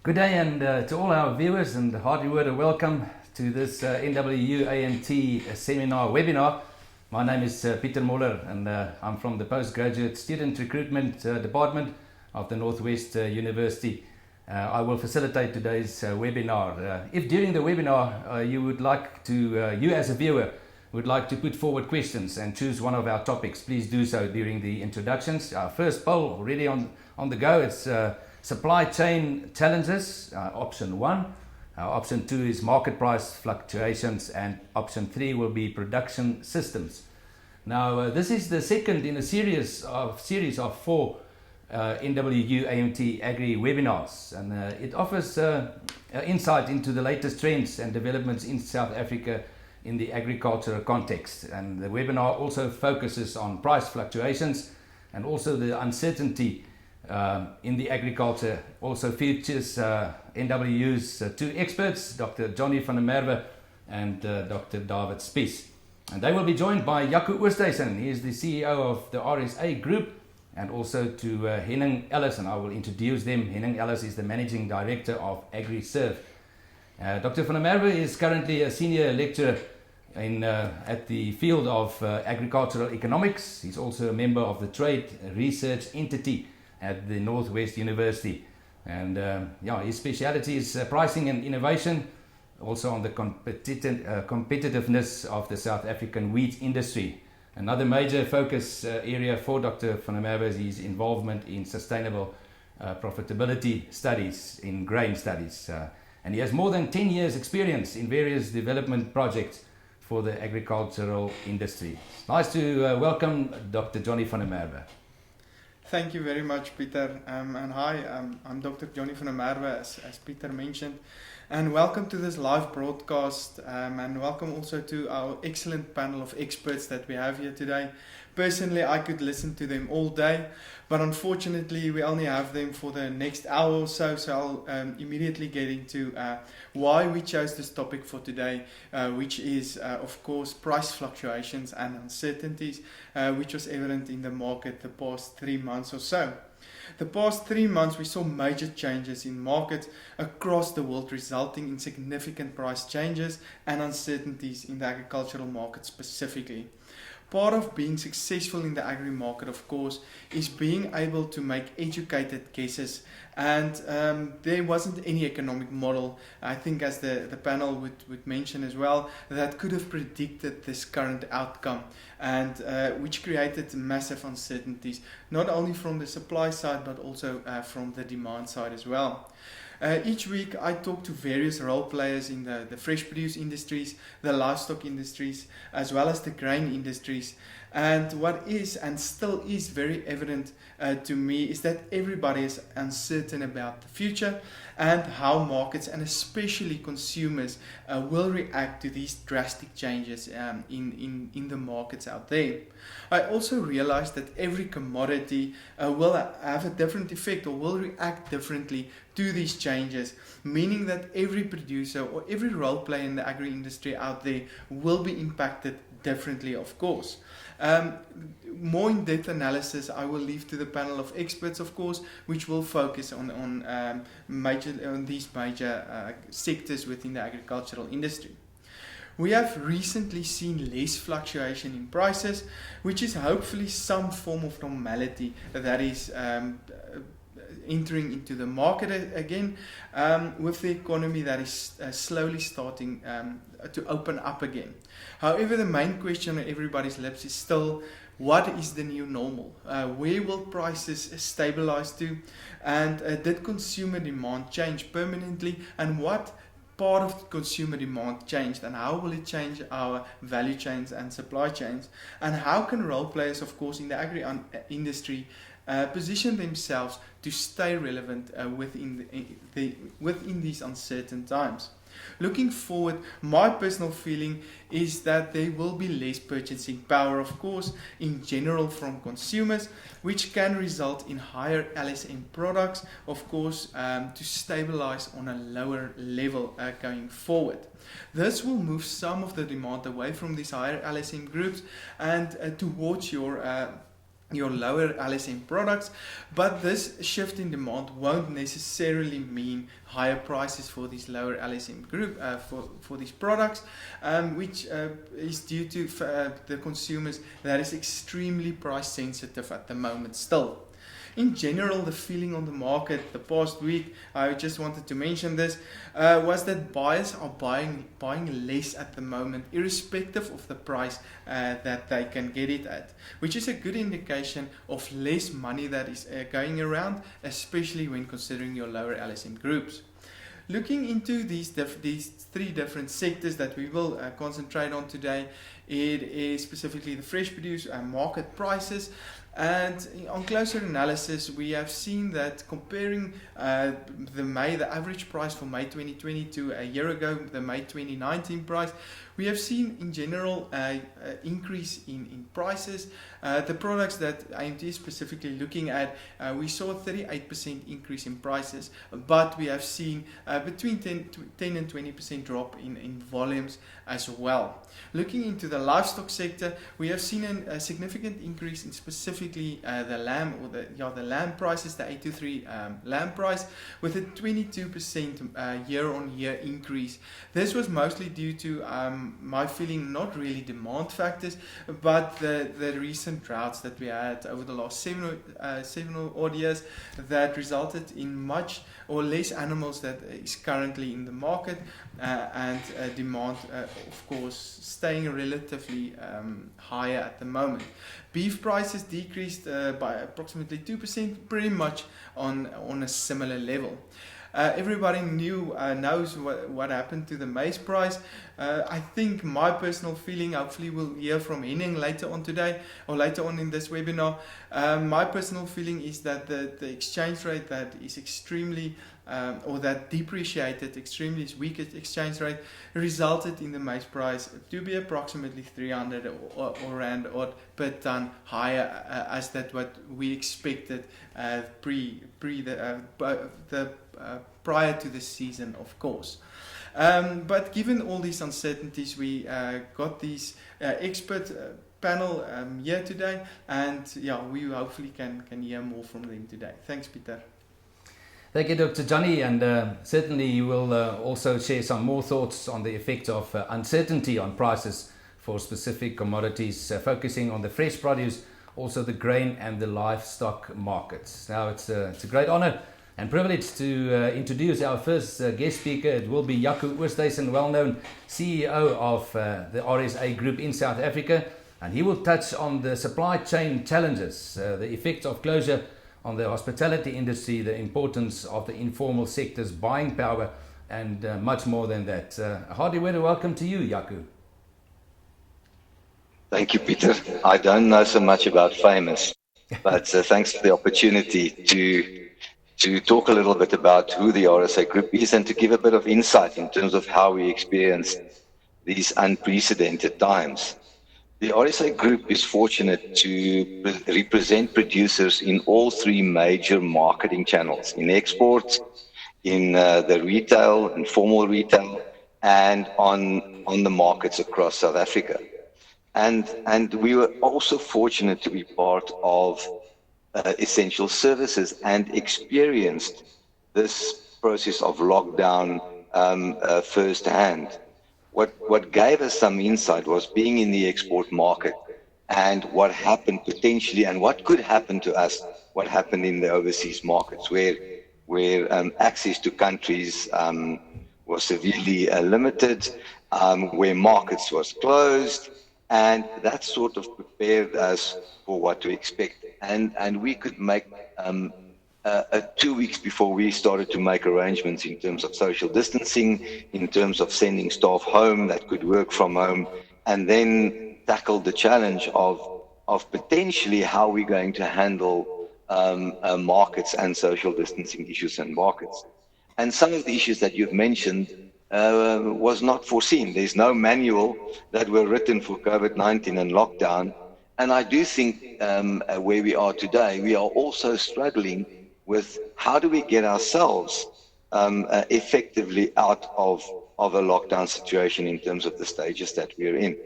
Good day, and to all our viewers, and hearty word of welcome to this NWU AMT Seminar Webinar. My name is Peter Moller, and I'm from the Postgraduate Student Recruitment Department of the Northwest University. I will facilitate today's webinar. If during the webinar you would like to, you as a viewer, would like to put forward questions and choose one of our topics, please do so during the introductions. Our first poll already on the go. It's supply chain challenges, option 1. Option 2 is market price fluctuations, and option 3 will be production systems. Now, this is the second in a series of 4 NWU AMT Agri Webinars, and it offers insight into the latest trends and developments in South Africa in the agricultural context. And the webinar also focuses on price fluctuations and also the uncertainty in the agriculture. Also features NWU's two experts, Dr. Johnny van der Merwe and Dr. David Spies. And they will be joined by Jaco Oosthuizen. He is the CEO of the RSA Group, and also to Henning Ellis, and I will introduce them. Henning Ellis is the Managing Director of AgriServe. Dr. van der Merwe is currently a senior lecturer at the field of agricultural economics. He's also a member of the Trade Research Entity at the Northwest University, and his speciality is pricing and innovation, also on the competitiveness of the South African wheat industry. Another major focus area for Dr. van der Merwe is his involvement in sustainable profitability studies, in grain studies, and he has more than 10 years experience in various development projects for the agricultural industry. It's nice to welcome Dr. Johnny van der Merwe. Thank you very much, Peter. And hi, I'm Dr. Johnny van der Merwe, as Peter mentioned. And welcome to this live broadcast, and welcome also to our excellent panel of experts that we have here today. Personally, I could listen to them all day, but unfortunately we only have them for the next hour or so, so I'll immediately get into why we chose this topic for today, which is of course price fluctuations and uncertainties, which was evident in the market the past 3 months or so. The past 3 months we saw major changes in markets across the world, resulting in significant price changes and uncertainties in the agricultural market specifically. Part of being successful in the agri market, of course, is being able to make educated guesses, and there wasn't any economic model, I think, as the panel would mention as well, that could have predicted this current outcome, and which created massive uncertainties, not only from the supply side but also from the demand side as well. Each week I talk to various role players in the fresh produce industries, the livestock industries, as well as the grain industries. And what is and still is very evident to me is that everybody is uncertain about the future and how markets, and especially consumers, will react to these drastic changes in the markets out there. I also realized that every commodity will have a different effect, or will react differently to these changes, meaning that every producer or every role player in the agri industry out there will be impacted differently, of course. More in-depth analysis I will leave to the panel of experts, of course, which will focus on these major sectors within the agricultural industry. We have recently seen less fluctuation in prices, which is hopefully some form of normality that is entering into the market again, with the economy that is slowly starting to open up again. However, the main question on everybody's lips is still, what is the new normal? Where will prices stabilize to? And did consumer demand change permanently? And what part of consumer demand changed, and how will it change our value chains and supply chains? And how can role players, of course, in the agri industry position themselves to stay relevant within these uncertain times? Looking forward, my personal feeling is that there will be less purchasing power, of course, in general from consumers, which can result in higher LSM products, of course, to stabilize on a lower level going forward. This will move some of the demand away from these higher LSM groups and towards your your lower LSM products, but this shift in demand won't necessarily mean higher prices for these lower LSM group for these products, which is due to the consumers that is extremely price sensitive at the moment still. In general, the feeling on the market the past week, I just wanted to mention this, was that buyers are buying less at the moment, irrespective of the price that they can get it at, which is a good indication of less money that is going around, especially when considering your lower LSM groups. Looking into these three different sectors that we will concentrate on today, it is specifically the fresh produce market prices. And on closer analysis, we have seen that comparing the average price for May 2020 to a year ago, the May 2019 price, we have seen in general an increase in prices. The products that AMT is specifically looking at, we saw a 38% increase in prices, but we have seen between 10 and 20% drop in volumes as well. Looking into the livestock sector, we have seen a significant increase in specifically the lamb or the lamb prices, the 823 lamb price, with a 22% year-on-year increase. This was mostly due to my feeling not really demand factors, but the recent droughts that we had over the last seven odd years that resulted in much or less animals that is currently in the market, and demand of course staying relatively higher at the moment. Beef prices decreased by approximately 2%, pretty much on a similar level. Everybody knows what happened to the maize price. I think my personal feeling, hopefully we'll hear from Henning later on today or later on in this webinar. My personal feeling is that the exchange rate that is extremely or that depreciated extremely weak exchange rate resulted in the maize price to be approximately 300 or rand odd per ton higher as that what we expected prior to the season, of course. But given all these uncertainties, we got these expert panel here today, and yeah, we hopefully can hear more from them today. Thanks, Peter. Thank you, Dr. Johnny, and certainly you will also share some more thoughts on the effect of uncertainty on prices for specific commodities, focusing on the fresh produce, also the grain and the livestock markets. Now, it's a great honor and privilege to introduce our first guest speaker. It will be Jaco Oosthuizen, well-known CEO of the RSA Group in South Africa, and he will touch on the supply chain challenges, the effects of closure on the hospitality industry, the importance of the informal sector's buying power, and much more than that. A hearty word of welcome to you, Jaco. Thank you, Peter. I don't know so much about famous, but thanks for the opportunity to talk a little bit about who the RSA Group is and to give a bit of insight in terms of how we experience these unprecedented times. The RSA Group is fortunate to represent producers in all three major marketing channels, in export, in the retail and formal retail, and on the markets across South Africa. And we were also fortunate to be part of essential services and experienced this process of lockdown firsthand. What gave us some insight was being in the export market and what happened potentially and what could happen to us, what happened in the overseas markets where access to countries was severely limited, where markets was closed, and that sort of prepared us for what to expect. And we could make 2 weeks before we started to make arrangements in terms of social distancing, in terms of sending staff home that could work from home, and then tackle the challenge of potentially how we're going to handle markets and social distancing issues and markets. And some of the issues that you've mentioned was not foreseen. There's no manual that were written for COVID-19 and lockdown. And I do think where we are today, we are also struggling with how do we get ourselves effectively out of a lockdown situation in terms of the stages that we're in.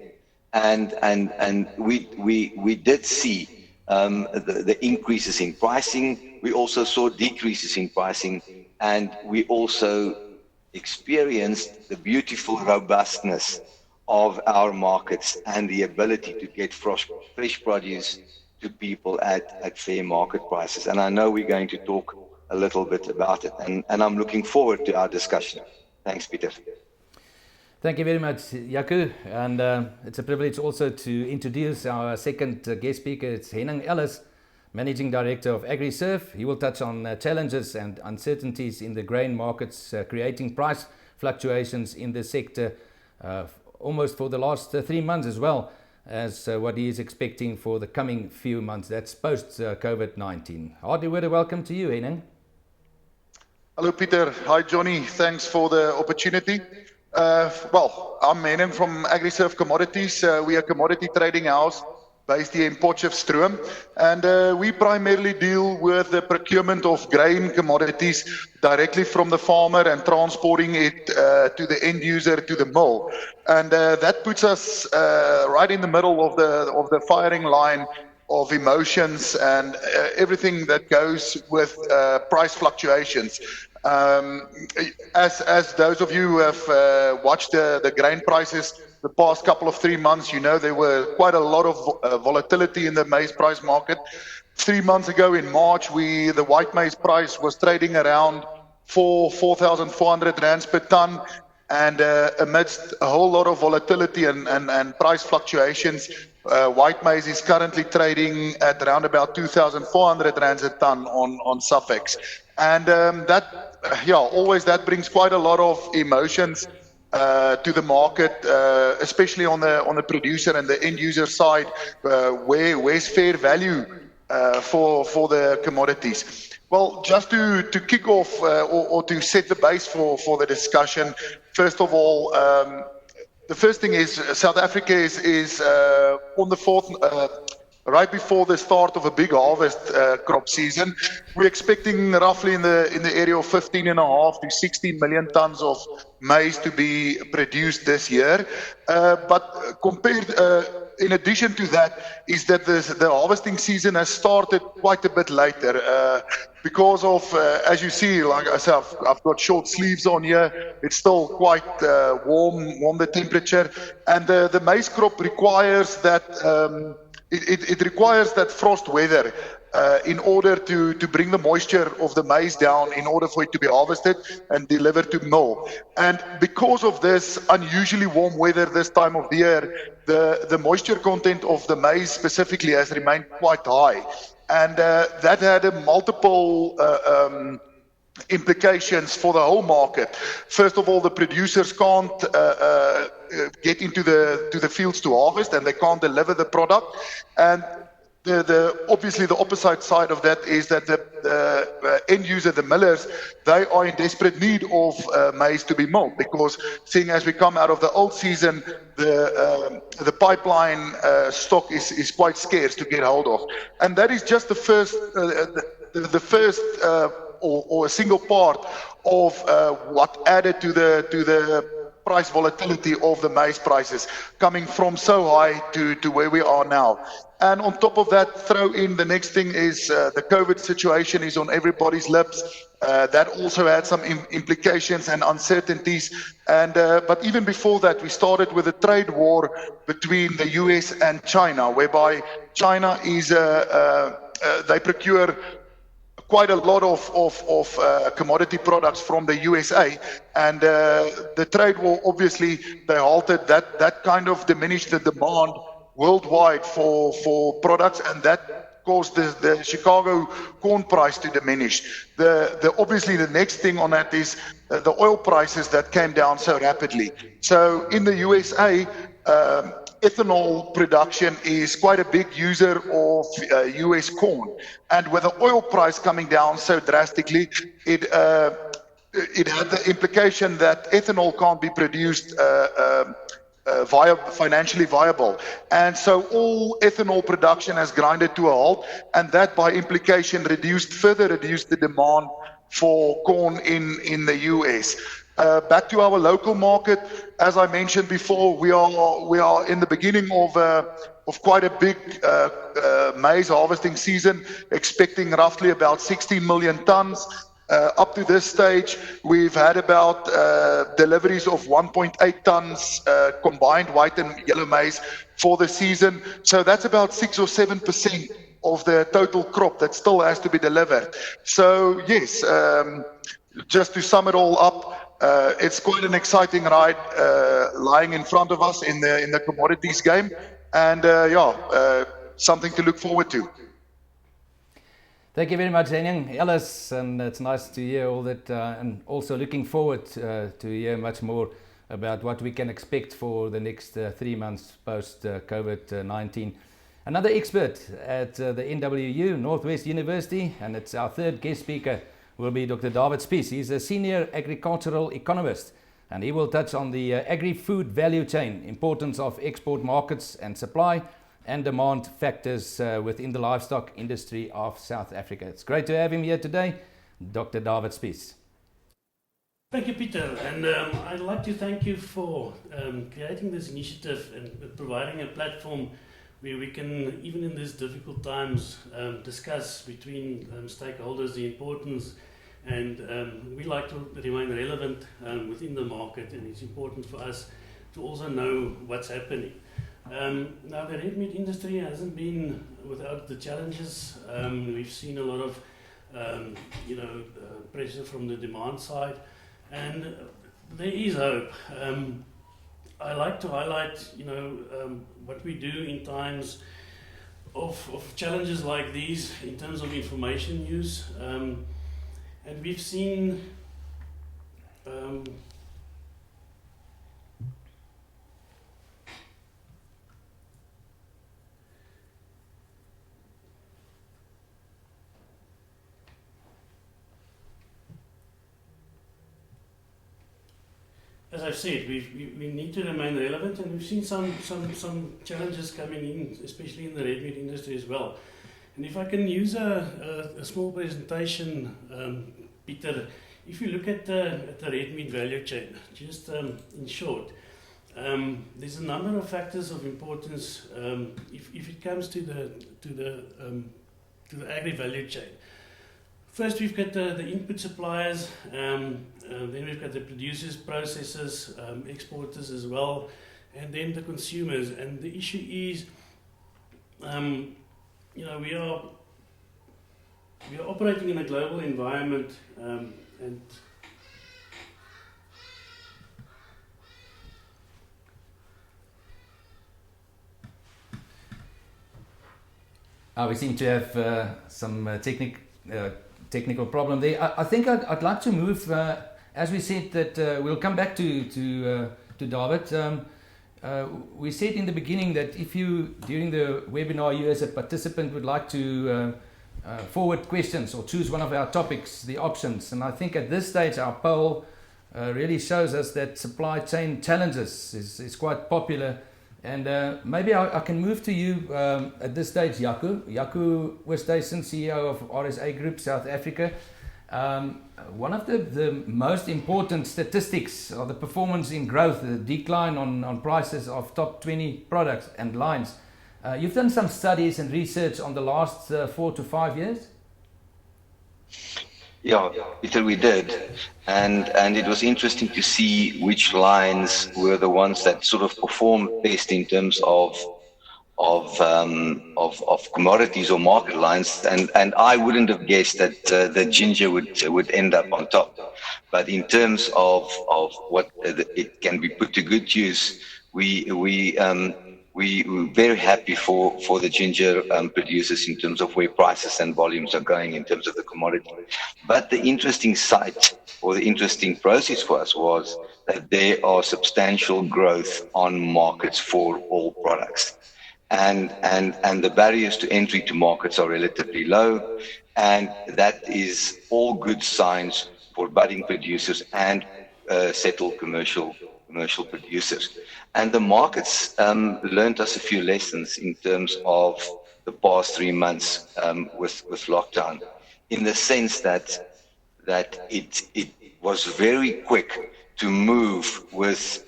And we did see the increases in pricing. We also saw decreases in pricing, and we also experienced the beautiful robustness of our markets and the ability to get fresh produce to people at fair market prices. And I know we're going to talk a little bit about it, and I'm looking forward to our discussion. Thanks, Peter. Thank you very much, Jaco. And it's a privilege also to introduce our second guest speaker. It's Henning Ellis, Managing Director of AgriSurf. He will touch on challenges and uncertainties in the grain markets, creating price fluctuations in the sector almost for the last 3 months, as well as what he is expecting for the coming few months. That's post-COVID-19. Hardy word of welcome to you, Henning. Hello, Peter. Hi, Johnny. Thanks for the opportunity. Well, I'm Henning from AgriSurf Commodities. We are a commodity trading house based here in Potchefstroom, and we primarily deal with the procurement of grain commodities directly from the farmer and transporting it to the end user, to the mill. And that puts us right in the middle of the firing line of emotions and everything that goes with price fluctuations. As those of you who have watched the grain prices the past couple of 3 months, you know there were quite a lot of volatility in the maize price market. 3 months ago in March, the white maize price was trading around 4,400 rands per ton, and amidst a whole lot of volatility and price fluctuations, white maize is currently trading at around about 2,400 rands a ton on Safex. And that brings quite a lot of emotions to the market, especially on the producer and the end user side, where's fair value for the commodities. Well, just to kick off or to set the base for the discussion, first of all, the first thing is South Africa is on the fourth. Right before the start of a big harvest crop season. We're expecting roughly in the area of 15.5 to 16 million tons of maize to be produced this year. But in addition to that, is that the harvesting season has started quite a bit later. Because of, as you see, like I said, I've got short sleeves on here. It's still quite warm, the temperature. And the maize crop requires that It requires that frost weather in order to bring the moisture of the maize down in order for it to be harvested and delivered to mill. And because of this unusually warm weather this time of the year, the moisture content of the maize specifically has remained quite high. And that had a multiple implications for the whole market. First of all, the producers can't get into the fields to harvest, and they can't deliver the product. And obviously the opposite side of that is that the end user, the millers, they are in desperate need of maize to be milled, because seeing as we come out of the old season, the pipeline stock is quite scarce to get hold of. And that is just the first or a single part of what added to the price volatility of the maize prices, coming from so high to where we are now. And on top of that, throw in the next thing is the COVID situation is on everybody's lips. That also had some implications and uncertainties. And but even before that, we started with a trade war between the US and China, whereby China is they procure quite a lot of commodity products from the USA, and the trade war, obviously they halted that kind of diminished the demand worldwide for products, and that caused the Chicago corn price to diminish. Obviously the next thing on that is the oil prices that came down so rapidly. So in the USA, ethanol production is quite a big user of US corn, and with the oil price coming down so drastically, it had the implication that ethanol can't be produced financially viable, and so all ethanol production has grinded to a halt, and that by implication further reduced the demand for corn in the US. Back to our local market, as I mentioned before, we are in the beginning of quite a big maize harvesting season, expecting roughly about 16 million tons. Up to this stage, we've had about deliveries of 1.8 tons combined white and yellow maize for the season. So that's about 6 or 7% of the total crop that still has to be delivered. So yes, just to sum it all up, it's quite an exciting ride lying in front of us in the commodities game, and something to look forward to. Thank you very much, Henning, Alice, and it's nice to hear all that, and also looking forward to hear much more about what we can expect for the next 3 months post COVID-19. Another expert at the NWU, Northwest University, and it's our third guest speaker, will be Dr. David Spies. He's a senior agricultural economist, and he will touch on the agri-food value chain, importance of export markets and supply, and demand factors within the livestock industry of South Africa. It's great to have him here today, Dr. David Spies. Thank you, Peter, and I'd like to thank you for creating this initiative and providing a platform where we can, even in these difficult times, discuss between stakeholders the importance, and we like to remain relevant within the market, and it's important for us to also know what's happening. Now, the red meat industry hasn't been without the challenges. We've seen a lot of pressure from the demand side, and there is hope. I like to highlight, what we do in times of challenges like these in terms of information use, and we've seen as I've said, we need to remain relevant, and we've seen some challenges coming in, especially in the red meat industry as well. And if I can use a small presentation, Peter, if you look at the red meat value chain, just in short, there's a number of factors of importance if it comes to the agri value chain. First, we've got the input suppliers, then we've got the producers, processors, exporters as well, and then the consumers. And the issue is, we are operating in a global environment, and We seem to have some technical problem there. I think I'd like to move, as we said that we'll come back to David. We said in the beginning that if you, during the webinar, you as a participant would like to forward questions or choose one of our topics, the options. And I think at this stage our poll really shows us that supply chain challenges is quite popular. And maybe I can move to you at this stage, Jaco. Jaco Oosthuizen, CEO of RSA Group South Africa. One of the most important statistics are the performance in growth, the decline on prices of top 20 products and lines. You've done some studies and research on the last 4 to 5 years? Yeah, Peter, we did, and it was interesting to see which lines were the ones that sort of performed best in terms of commodities or market lines, and I wouldn't have guessed that the ginger would end up on top. But in terms of what it can be put to good use, we're very happy for the ginger producers in terms of where prices and volumes are going in terms of the commodity. But the interesting sight or the interesting process for us was that there are substantial growth on markets for all products. And the barriers to entry to markets are relatively low, and that is all good signs for budding producers and settled commercial producers. And the markets learned us a few lessons in terms of the past 3 months with lockdown, in the sense that it was very quick move with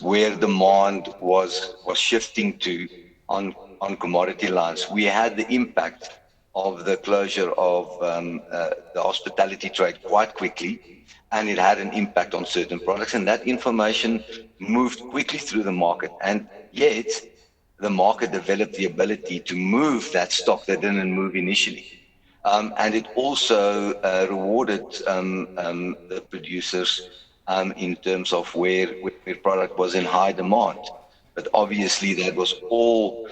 where demand was shifting to on commodity lines. We had the impact of the closure of the hospitality trade quite quickly, and it had an impact on certain products, and that information moved quickly through the market, and yet the market developed the ability to move that stock that didn't move initially. And it also rewarded the producers in terms of where product was in high demand. But obviously that was all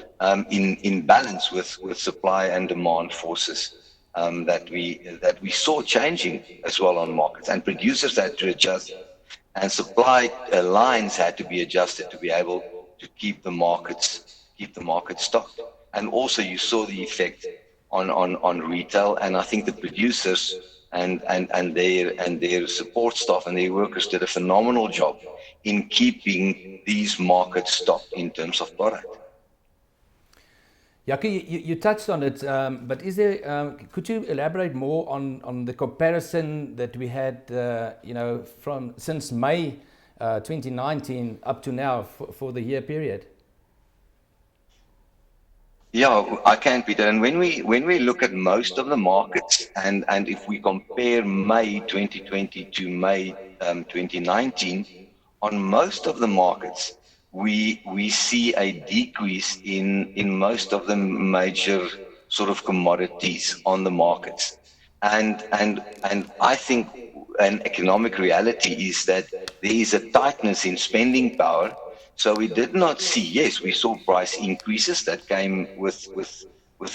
in balance with supply and demand forces that we saw changing as well on markets, and producers had to adjust, and supply lines had to be adjusted to be able to keep the markets stocked. And also you saw the effect on retail, and I think the producers and their support staff and their workers did a phenomenal job in keeping these markets stocked in terms of product. Jaco, you touched on it, but is there? Could you elaborate more on the comparison that we had, from since May 2019 up to now for the year period? Yeah, I can, Peter. And when we look at most of the markets, and if we compare May 2020 to May 2019, on most of the markets, we see a decrease in most of the major sort of commodities on the markets. And I think an economic reality is that there is a tightness in spending power. So we did not see, yes, we saw price increases that came with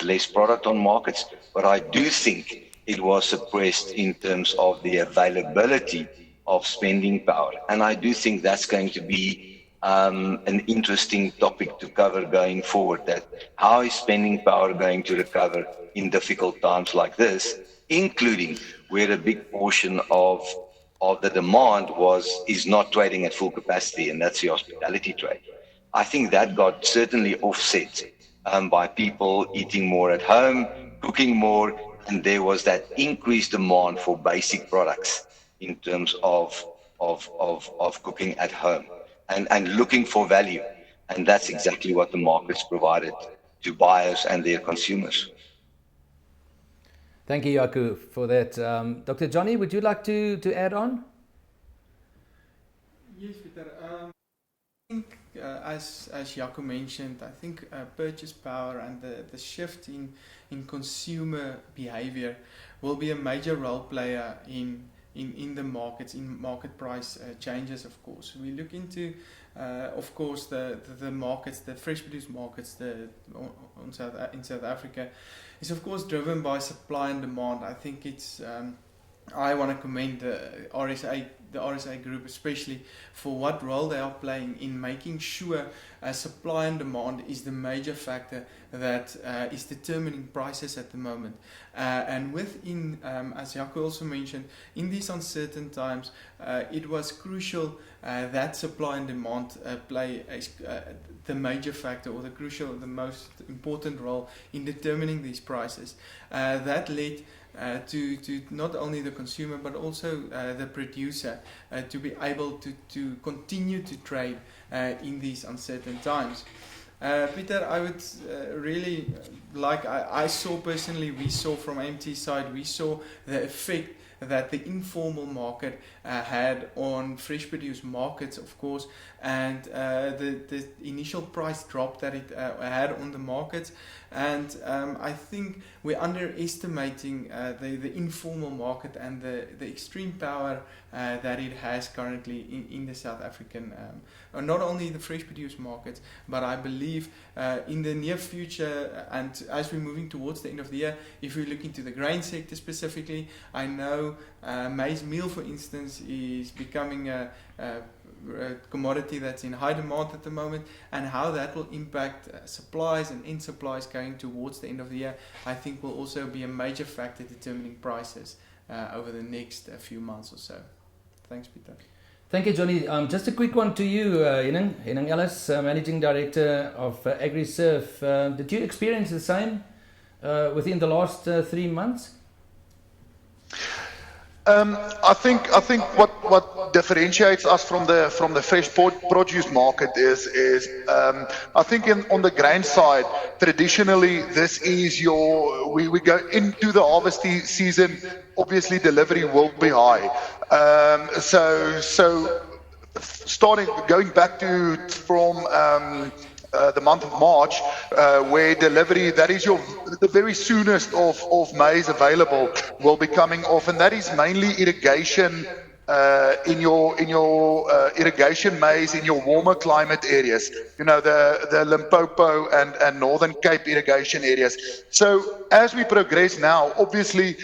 less product on markets, but I do think it was suppressed in terms of the availability of spending power. And I do think that's going to be an interesting topic to cover going forward, that how is spending power going to recover in difficult times like this, including where a big portion of the demand is not trading at full capacity, and that's the hospitality trade. I think that got certainly offset by people eating more at home, cooking more, and there was that increased demand for basic products in terms of cooking at home and looking for value. And that's exactly what the markets provided to buyers and their consumers. Thank you, Jaco, for that. Dr. Johnny, would you like to add on? Yes, Peter. I think, as Jaco mentioned, I think purchase power and the shift in consumer behavior will be a major role player in the markets, in market price changes, of course. We look into, of course, the markets, the fresh produce markets in South Africa is, of course, driven by supply and demand. I think it's, I want to commend the RSA group especially for what role they are playing in making sure supply and demand is the major factor that is determining prices at the moment. And within, as Jaco also mentioned, in these uncertain times, it was crucial that supply and demand play the major factor, or the most important role in determining these prices. That led to not only the consumer but also the producer to be able to continue to trade in these uncertain times. Peter, I would really like, I saw personally, we saw from AMT's side, we saw the effect that the informal market had on fresh produce markets, of course, and the initial price drop that it had on the markets. And I think we're underestimating the informal market and the extreme power that it has currently in the South African, not only the fresh produce markets, but I believe in the near future, and as we're moving towards the end of the year, if we look into the grain sector specifically, I know maize meal, for instance, is becoming a commodity that's in high demand at the moment, and how that will impact supplies and end supplies going towards the end of the year, I think will also be a major factor determining prices over the next few months or so. Thanks, Peter. Thank you, Johnny. Just a quick one to you, Henning Ellis, Managing Director of AgriSurf. Did you experience the same within the last 3 months? I think what differentiates us from the fresh produce market is I think on the grain side, traditionally this is we go into the harvest season. Obviously, delivery will be high. So going back to from the month of March, where delivery, that is the very soonest of maize available, will be coming off, and that is mainly irrigation in your irrigation maize in your warmer climate areas, the Limpopo and Northern Cape irrigation areas. So as we progress now, obviously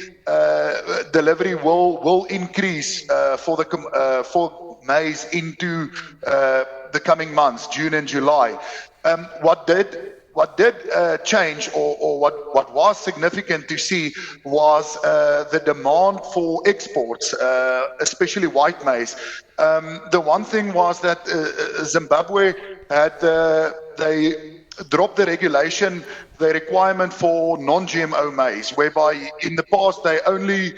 delivery will increase for maize into the coming months, June and July. What did change, or what was significant to see, was the demand for exports, especially white maize. The one thing was that Zimbabwe they dropped the regulation, the requirement for non-GMO maize, whereby in the past they only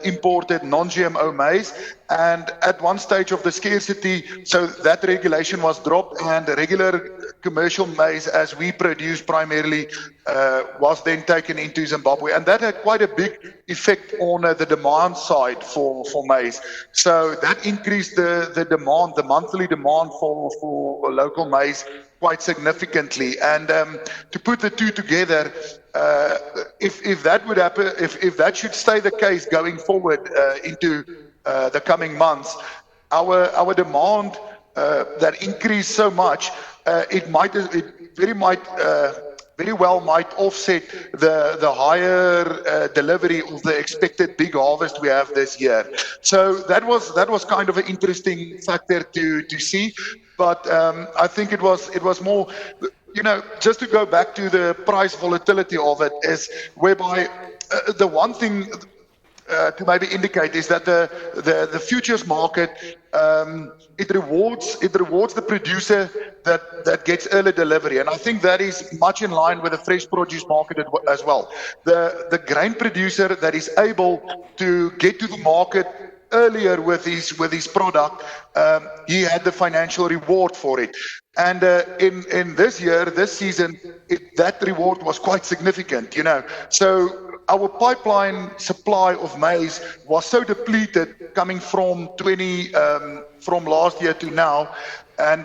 imported non-GMO maize, and at one stage of the scarcity, so that regulation was dropped, and the regular commercial maize, as we produce primarily, was then taken into Zimbabwe, and that had quite a big effect on the demand side for maize. So that increased the demand, the monthly demand for local maize quite significantly. And to put the two together, if that would happen, if that should stay the case going forward into the coming months, our demand that increased so much, it very well might offset the higher delivery of the expected big harvest we have this year. So that was kind of an interesting factor to see. But I think it was more, just to go back to the price volatility of it, is whereby the one thing to maybe indicate is that the futures market, it rewards the producer that gets early delivery, and I think that is much in line with the fresh produce market as well. The grain producer that is able to get to the market earlier with his product, he had the financial reward for it. And in this season, that reward was quite significant, So our pipeline supply of maize was so depleted coming from last year to now. And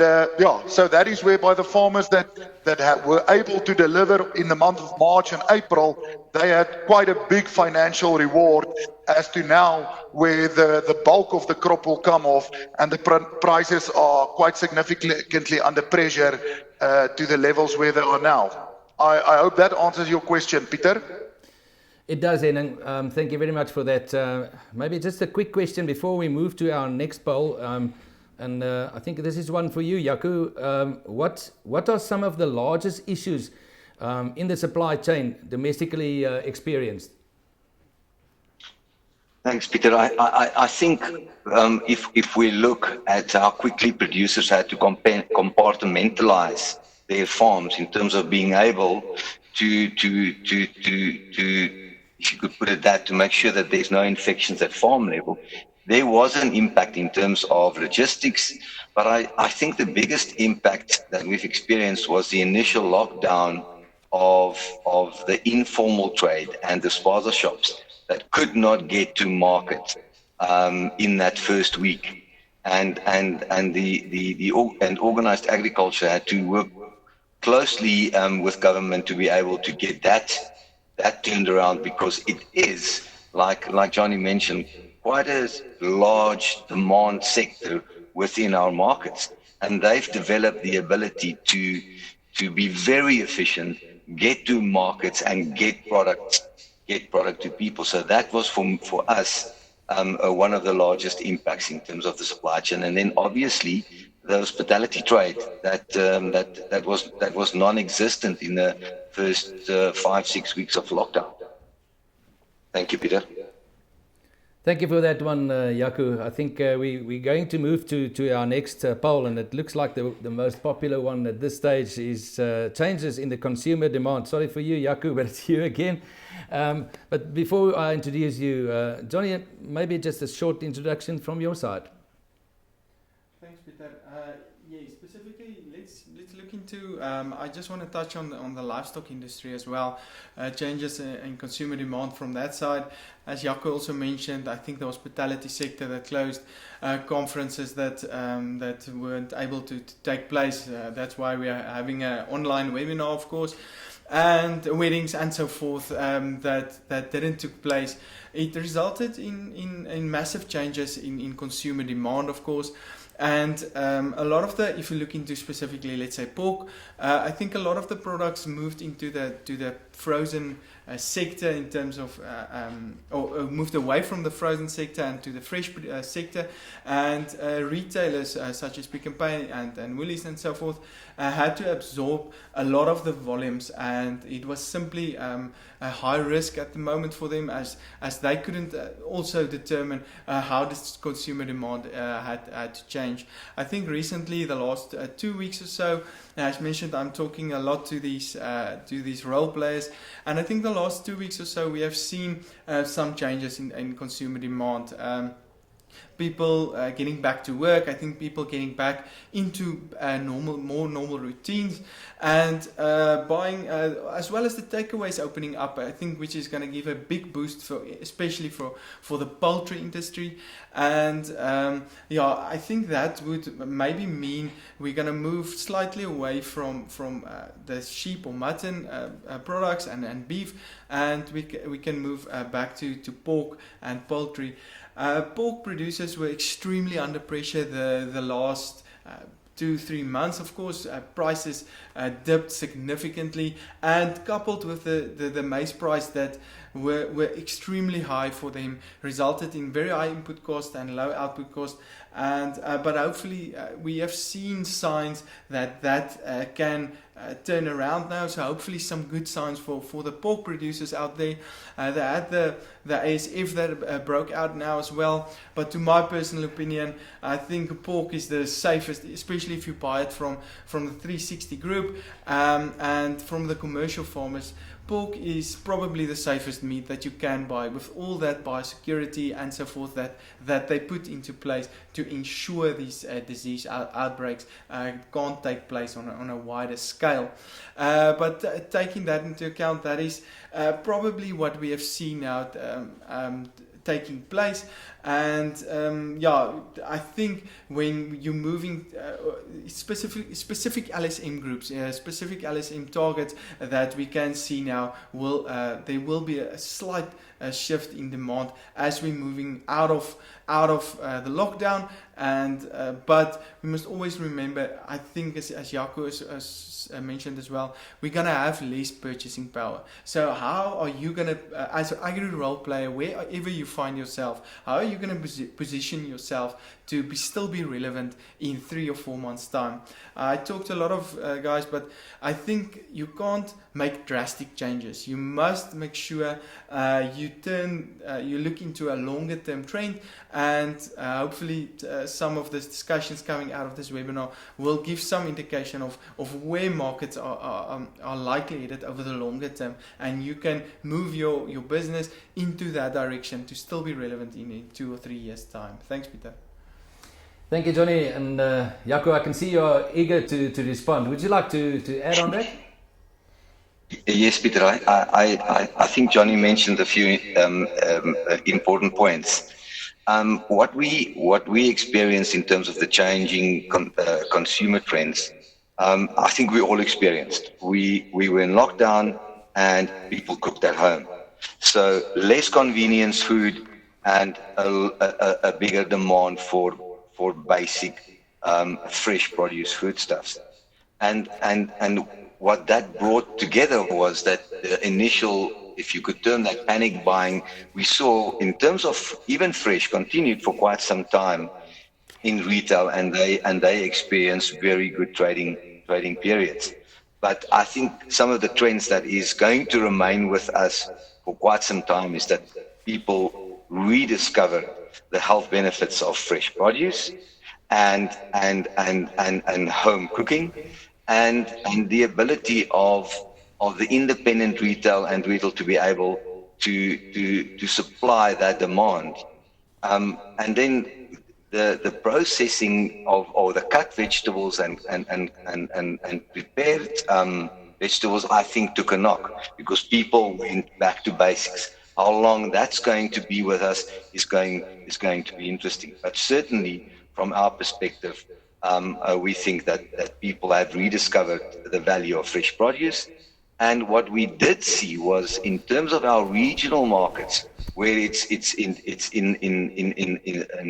so that is whereby the farmers that were able to deliver in the month of March and April, they had quite a big financial reward, as to now where the bulk of the crop will come off, and the prices are quite significantly under pressure to the levels where they are now. I hope that answers your question, Peter. It does, Henning. Thank you very much for that. Maybe just a quick question before we move to our next poll. And I think this is one for you, Jaco. What are some of the largest issues in the supply chain domestically experienced? Thanks, Peter. I think if we look at how quickly producers had to compartmentalize their farms in terms of being able to if you could put it that, to make sure that there's no infections at farm level, there was an impact in terms of logistics. But I think the biggest impact that we've experienced was the initial lockdown of the informal trade and the spaza shops that could not get to market in that first week, and organized agriculture had to work closely with government to be able to get that turned around, because it is, like Johnny mentioned, quite a large demand sector within our markets, and they've developed the ability to be very efficient, get to markets and get product to people. So that was for us one of the largest impacts in terms of the supply chain. And then obviously the hospitality trade that was non-existent in the first 5-6 weeks of lockdown. Thank you, Peter. Thank you for that one, Jaco. I think we're going to move to our next poll, and it looks like the most popular one at this stage is changes in the consumer demand. Sorry for you, Jaco, but it's you again. But before I introduce you, Johnny, maybe just a short introduction from your side. Thanks, Peter. Specifically, let's look into. I just want to touch on the livestock industry as well. Changes in consumer demand from that side. As Jaco also mentioned, I think the hospitality sector that closed, conferences that weren't able to take place. That's why we are having an online webinar, of course, and weddings and so forth that didn't took place. It resulted in massive changes in consumer demand, of course. And a lot of the, if you look into specifically, let's say pork, I think a lot of the products moved into the frozen sector in terms of, or moved away from the frozen sector and to the fresh sector. And retailers such as Pick n Pay and Woolies and so forth had to absorb a lot of the volumes, and it was simply a high risk at the moment for them as they couldn't also determine how this consumer demand had to change. I think recently, the last 2 weeks or so, as mentioned, I'm talking a lot to these role players, and I think the last 2 weeks or so we have seen some changes in consumer demand. People getting back to work. I think people getting back into more normal routines, and buying, as well as the takeaways opening up. I think which is going to give a big boost especially for the poultry industry. And I think that would maybe mean we're going to move slightly away from the sheep or mutton products and beef, and we can move back to pork and poultry. Pork producers were extremely under pressure the last 2-3 months. Of course, prices dipped significantly, and coupled with the maize price that were extremely high for them, resulted in very high input cost and low output cost. And but hopefully we have seen signs that can turn around now. So hopefully some good signs for the pork producers out there. They had the ASF that broke out now as well. But to my personal opinion, I think pork is the safest, especially if you buy it from the 360 group and from the commercial farmers. Pork is probably the safest meat that you can buy, with all that biosecurity and so forth that they put into place to ensure these disease outbreaks can't take place on a wider scale. But taking that into account, that is probably what we have seen now taking place. And I think when you're moving specific LSM groups, specific LSM targets that we can see now, there will be a slight shift in demand as we're moving out of the lockdown. And but we must always remember, I think as Jaco has mentioned as well, we're gonna have less purchasing power. So how are you gonna, as an agri role player, wherever you find yourself, how are you gonna position yourself to still be relevant in 3 or 4 months' time? I talked to a lot of guys, but I think you can't make drastic changes. You must make sure you look into a longer term trend, and hopefully some of the discussions coming out of this webinar will give some indication of where markets are likely headed over the longer term, and you can move your business into that direction to still be relevant in 2 or 3 years' time. Thanks, Peter. Thank you, Johnny. And Jaco, I can see you're eager to respond. Would you like to add on that? Yes, Peter. I think Johnny mentioned a few important points. What we experience in terms of the changing consumer trends, I think we all experienced. We were in lockdown and people cooked at home, so less convenience food and a bigger demand for basic fresh produce foodstuffs, and what that brought together was that the initial, if you could term that, panic buying we saw in terms of even fresh continued for quite some time in retail, and they experienced very good trading periods. But I think some of the trends that is going to remain with us for quite some time is that people rediscover the health benefits of fresh produce and home cooking, and the ability of the independent retail and retail to be able to supply that demand. And then the processing of, or the cut vegetables and prepared vegetables, I think, took a knock because people went back to basics. How long that's going to be with us is going to be interesting. But certainly, from our perspective, we think that people have rediscovered the value of fresh produce. And what we did see was, in terms of our regional markets, where it's in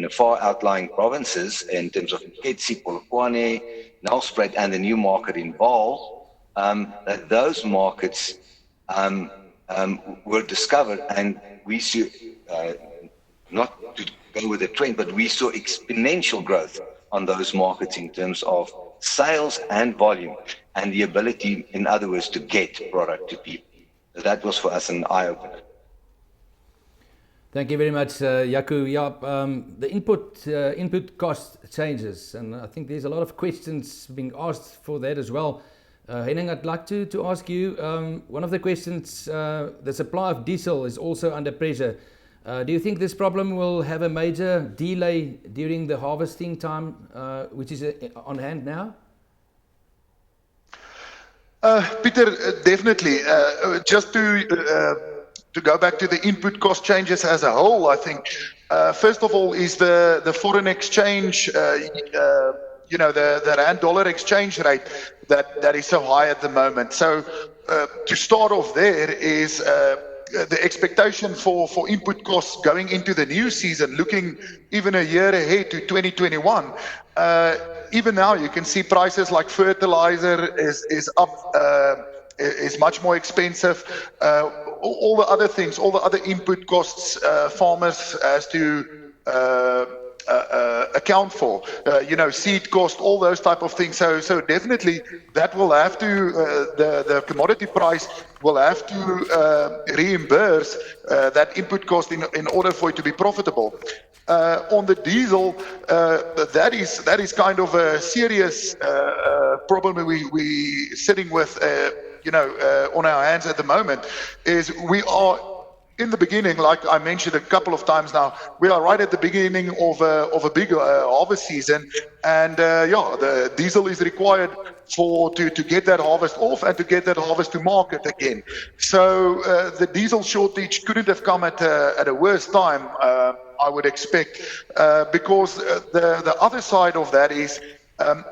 the far outlying provinces, in terms of Nketsi, Polokwane, Nelspruit, and the new market in Vaal, that those markets were discovered, and we see, not to go with the trend, but we saw exponential growth on those markets in terms of sales and volume, and the ability, in other words, to get product to people. That was for us an eye-opener. Thank you very much, Jaco. Yeah, the input cost changes, and I think there's a lot of questions being asked for that as well. Henning, I'd like to ask you, one of the questions, the supply of diesel is also under pressure. Do you think this problem will have a major delay during the harvesting time, which is on hand now? Peter, definitely. Just to go back to the input cost changes as a whole, I think, first of all, is the foreign exchange, the rand-dollar exchange rate that is so high at the moment. So to start off there is the expectation for input costs going into the new season, looking even a year ahead to 2021. Even now you can see prices like fertilizer is up, is much more expensive. All the other things, all the other input costs, farmers has to account for, seed cost, all those type of things. So definitely that will have to, the commodity price will have to reimburse that input cost in order for it to be profitable. On the diesel, that is kind of a serious problem we sitting with, on our hands at the moment. Is we are in the beginning, like I mentioned a couple of times now, we are right at the beginning of a big harvest season, and the diesel is required to get that harvest off and to get that harvest to market again. So the diesel shortage couldn't have come at a worse time, I would expect, because the other side of that is,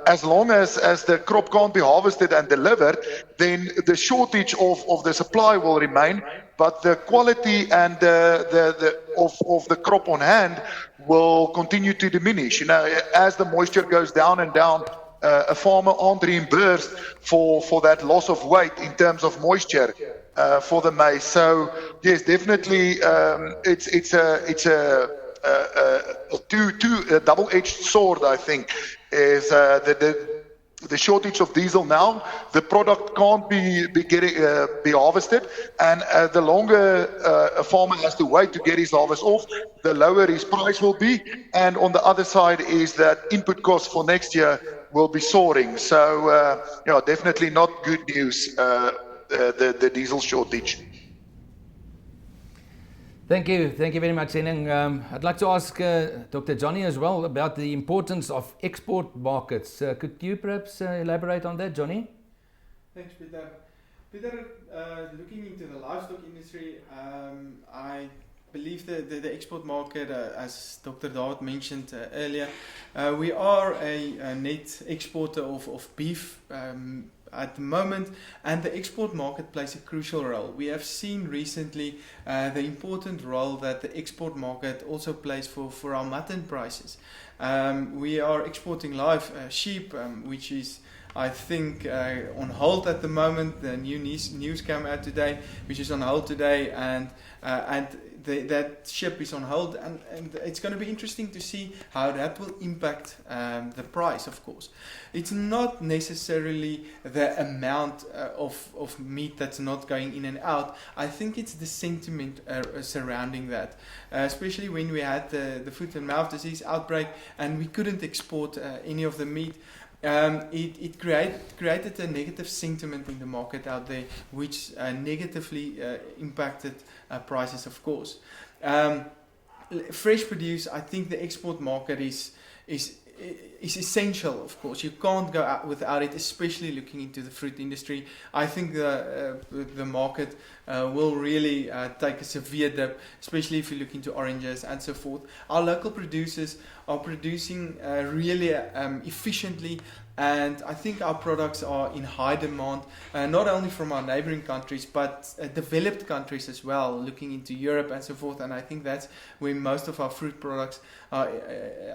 as long as the crop can't be harvested and delivered, then the shortage of the supply will remain, but the quality and of the crop on hand will continue to diminish. As the moisture goes down and down, a farmer aren't reimbursed for that loss of weight in terms of moisture for the maize. So yes, definitely, it's a double-edged sword, I think, is the shortage of diesel now. The product can't be harvested, and the longer a farmer has to wait to get his harvest off, the lower his price will be. And on the other side is that input costs for next year will be soaring. So definitely not good news, the diesel shortage. Thank you very much, Henning. I'd like to ask Dr. Johnny as well about the importance of export markets. Could you perhaps elaborate on that, Johnny? Thanks, Peter. Peter, looking into the livestock industry, I believe the export market, as Dr. David mentioned earlier, we are a net exporter of beef at the moment, and the export market plays a crucial role. We have seen recently the important role that the export market also plays for our mutton prices. We are exporting live sheep, which is, I think, on hold at the moment. The new news came out today, which is on hold today, and that ship is on hold, and it's going to be interesting to see how that will impact the price. Of course, it's not necessarily the amount of meat that's not going in and out. I think it's the sentiment surrounding that, especially when we had the foot and mouth disease outbreak and we couldn't export any of the meat. It created a negative sentiment in the market out there, which negatively impacted prices, of course. Fresh produce, I think the export market is essential, of course. You can't go out without it, especially looking into the fruit industry. I think the market will really take a severe dip, especially if you look into oranges and so forth. Our local producers are producing really efficiently, and I think our products are in high demand, not only from our neighboring countries, but developed countries as well, looking into Europe and so forth. And I think that's where most of our fruit products are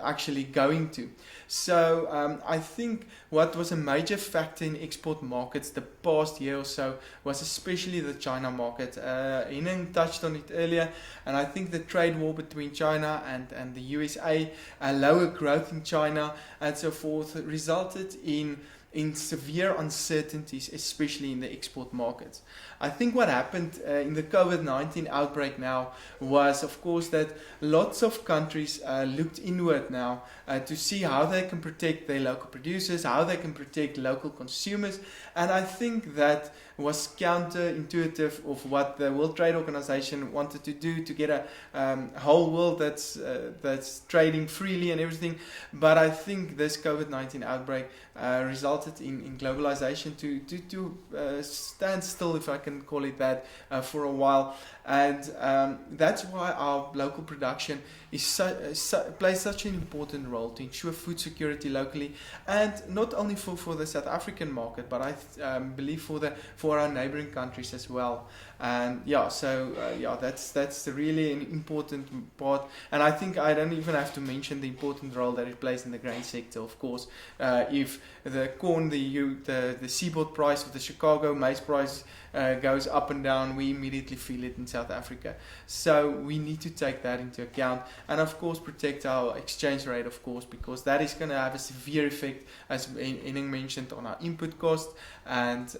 actually going to. So I think what was a major factor in export markets the past year or so was especially the China market. Henning touched on it earlier, and I think the trade war between China and the USA, lower growth in China and so forth, resulted in severe uncertainties, especially in the export markets. I think what happened in the COVID-19 outbreak now was, of course, that lots of countries looked inward now to see how they can protect their local producers, how they can protect local consumers. And I think that was counterintuitive of what the World Trade Organization wanted to do, to get a whole world that's trading freely and everything. But I think this COVID-19 outbreak resulted in globalization to stand still, if I can call it that, for a while. And that's why our local production plays such an important role to ensure food security locally, and not only for the South African market, but I believe for our neighboring countries as well. And that's really an important part. And I think I don't even have to mention the important role that it plays in the grain sector. Of course, if the corn, the seaboard price of the Chicago maize price goes up and down, we immediately feel it in South Africa. So we need to take that into account, and of course protect our exchange rate, of course, because that is going to have a severe effect, as Henning mentioned, on our input cost and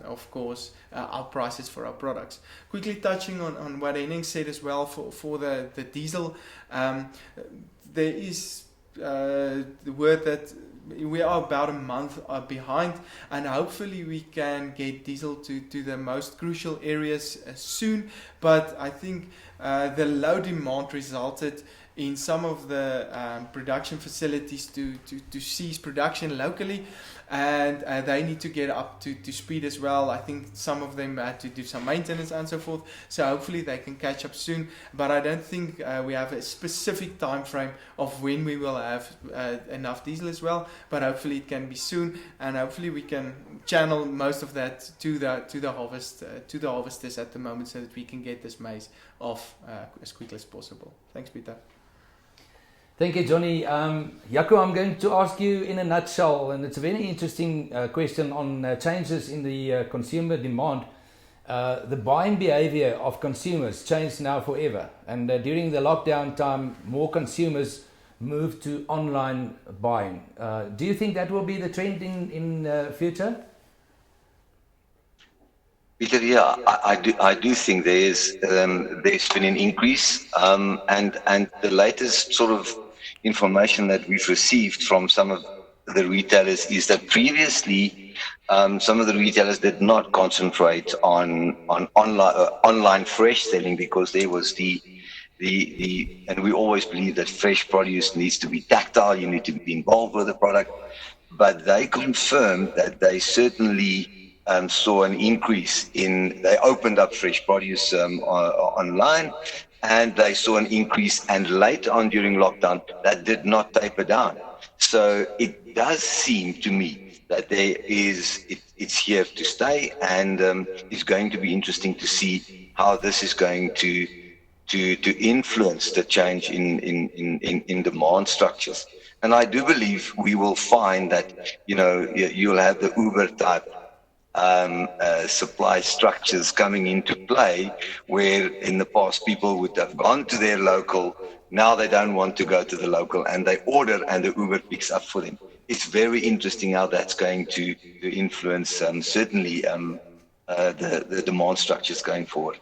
of course our prices for our products. Quickly touching on what Henning said as well for the diesel, there is the word that we are about a month behind, and hopefully we can get diesel to the most crucial areas soon. But I think the low demand resulted in some of the production facilities to cease production locally, and they need to get up to speed as well. I think some of them had to do some maintenance and so forth, so hopefully they can catch up soon. But I don't think we have a specific time frame of when we will have enough diesel as well, but hopefully it can be soon, and hopefully we can channel most of that to the harvesters at the moment, so that we can get this maize off as quickly as possible. Thanks, Peter. Thank you, Johnny. Jaco, I'm going to ask you in a nutshell, and it's a very interesting question on changes in the consumer demand. The buying behavior of consumers changed now forever, and during the lockdown time, more consumers moved to online buying. Do you think that will be the trend in future? Peter, yeah, I do think there's been an increase, and the latest sort of information that we've received from some of the retailers is that previously some of the retailers did not concentrate on online fresh selling, because there was and we always believe that fresh produce needs to be tactile, you need to be involved with the product, but they confirmed that they certainly saw an increase they opened up fresh produce online, and they saw an increase, and later on during lockdown that did not taper down. So it does seem to me that it's here to stay, and it's going to be interesting to see how this is going to influence the change in demand structures. And I do believe we will find that, you'll have the Uber type supply structures coming into play, where in the past people would have gone to their local. Now they don't want to go to the local, and they order, and the Uber picks up for them. It's very interesting how that's going to influence certainly the demand structures going forward.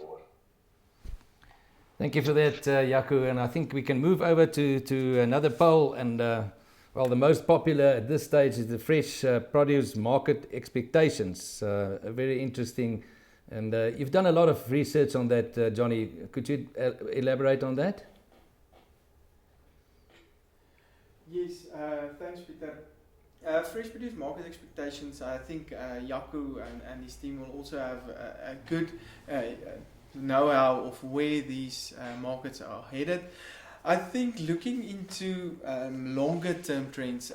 Thank you for that, Jaco. And I think we can move over to another poll. And well, the most popular at this stage is the fresh produce market expectations. Very interesting. And you've done a lot of research on that, Johnny. Could you elaborate on that? Yes, thanks, Peter. Fresh produce market expectations, I think Jaco and his team will also have a good know-how of where these markets are headed. I think looking into longer term trends,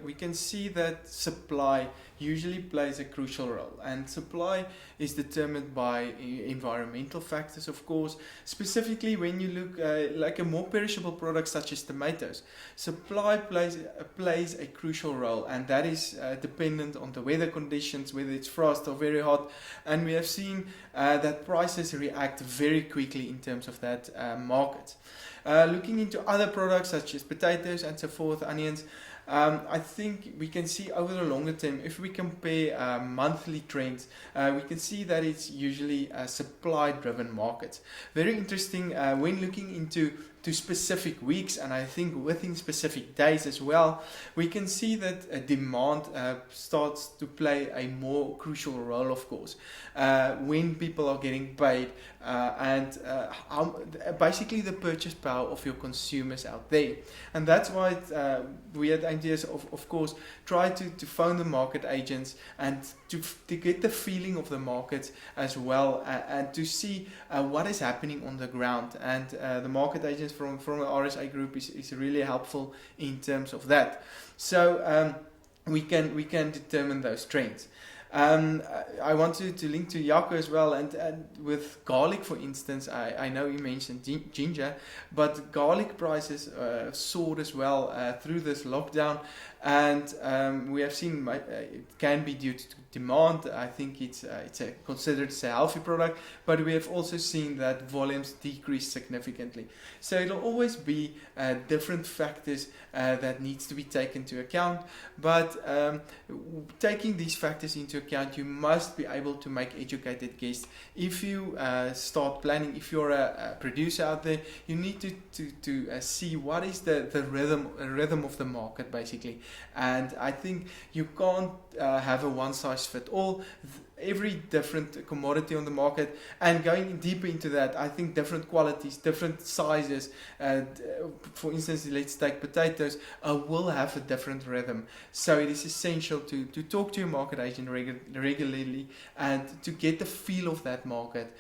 we can see that supply usually plays a crucial role, and supply is determined by environmental factors, of course. Specifically, when you look like a more perishable product such as tomatoes, supply plays a crucial role, and that is dependent on the weather conditions, whether it's frost or very hot, and we have seen that prices react very quickly in terms of that market. Looking into other products such as potatoes and so forth, onions, I think we can see over the longer term, if we compare monthly trends, we can see that it's usually supply-driven markets. Very interesting when looking into specific weeks, and I think within specific days as well, we can see that demand starts to play a more crucial role, of course, when people are getting paid and basically the purchase power of your consumers out there. And that's why we at AMT, of course, try to phone the market agents and to get the feeling of the market as well, and to see what is happening on the ground. And the market agents from the RSA group is really helpful in terms of that. So we can determine those trends. I want to link to Jaco as well, and with garlic, for instance, I know you mentioned ginger, but garlic prices soared as well through this lockdown, and we have seen it can be due to demand. I think it's considered a healthy product, but we have also seen that volumes decrease significantly. So it'll always be different factors that needs to be taken into account, but taking these factors into account, you must be able to make educated guesses. If you start planning, if you're a producer out there, you need to see what is the rhythm of the market, basically. And I think you can't have a one-size-fits-all. Every different commodity on the market, and going deeper into that, I think different qualities, different sizes, for instance, let's take potatoes, will have a different rhythm. So it is essential to talk to your market agent regularly and to get the feel of that market,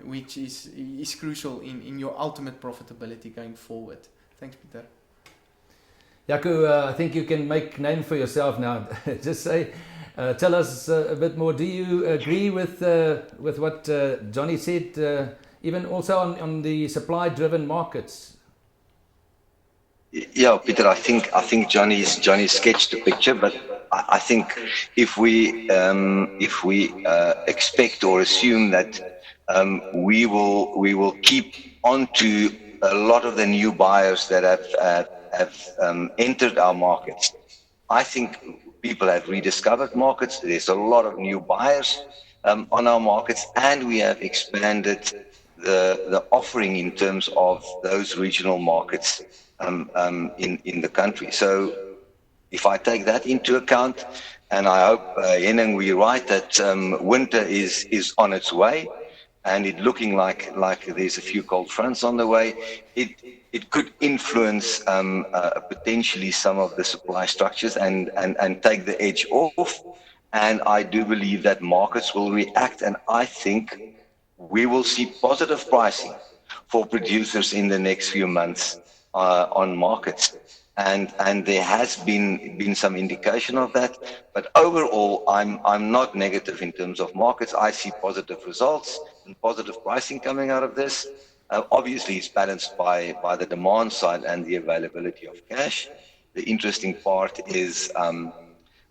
which is crucial in your ultimate profitability going forward. Thanks, Peter. Jaco, I think you can make name for yourself now. Just say, tell us a bit more. Do you agree with what Johnny said, even also on the supply-driven markets? Yeah, Peter, I think Johnny sketched the picture, but I think if we expect or assume that we will keep on to a lot of the new buyers that have entered our markets, I think people have rediscovered markets. There's a lot of new buyers on our markets, and we have expanded the offering in terms of those regional markets in the country. So if I take that into account, and I hope, Henning, we're right that winter is on its way, and it looking like there's a few cold fronts on the way, it could influence potentially some of the supply structures and take the edge off. And I do believe that markets will react, and I think we will see positive pricing for producers in the next few months on markets. And there has been some indication of that, but overall I'm not negative in terms of markets. I see positive results and positive pricing coming out of this. Obviously it's balanced by the demand side and the availability of cash. The interesting part is